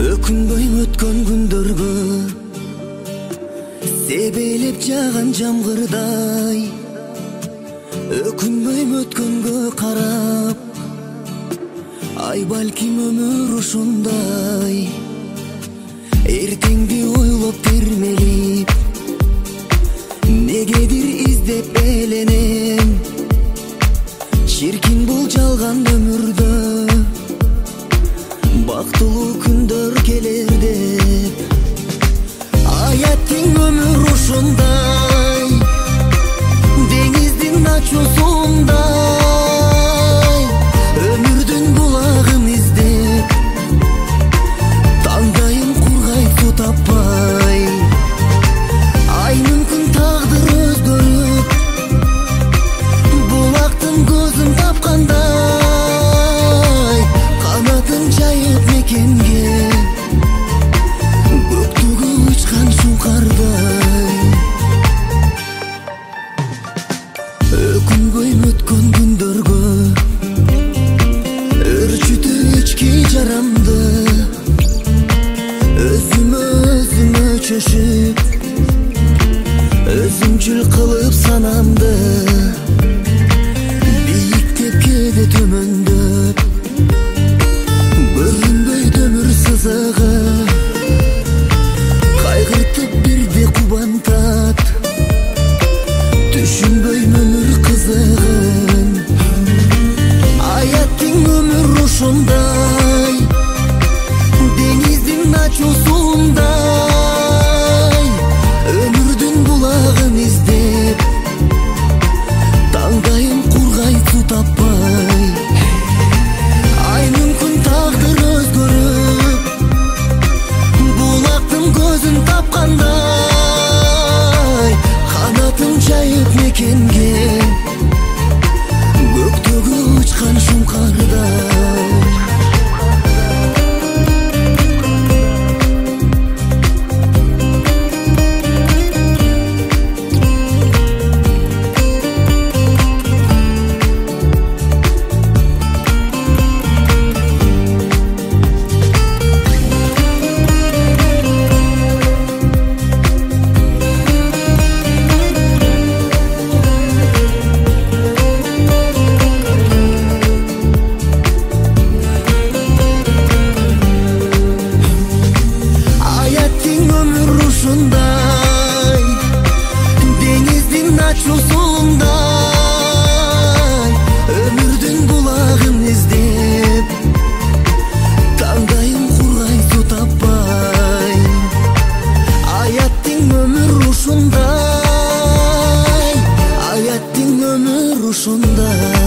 Өкүнбөй өткөн күндөргө себелеп жаган жамгырдай, өкүнбөй өткөнгө карап, ай балким өмүр ушундай. Эртеңди ойлоп термелип, негедир издеп эленем, чиркин бул жалган өмүрдө бактылуу күндөр келер деп. Аяттың өмүр ушундай, деңиздин ачуусундай, өмүрдүн булагын издеп, таңдайым кургай суу таппай. Ай мүмкүн тагдыр өзгөрүп, булактын көзүн тапкандай, канатын жайып мекенге, көктөгү учкан шуңкардай. Өкүнбөй өткөн күндөргө өрчүтү ички жарамды, өзүмө чөшүп, өзүмчүл кылып санамды, бийиктеп кээде төмөндөп, көрүнбөй өмүр сызыгы, кайгыртып бирде кубантат, түшүнбөй өмүр кызыгын. Аяттың өмүр ушундай, деңиздин ачуусундай, өмүрдүн булагын издеп, таңдайым кургай суу таппай. Ай мүмкүн тагдыр өзгөрүп, булактын көзүн тапкандай, канатын жайып мекенге, көктөгү учкан шуңкардай. Деңиздин ачуусундай, өмүрдүн булагын издеп, таңдайым кургай суу таппай. Аяттың өмүр ушундай, аяттың өмүр ушундай.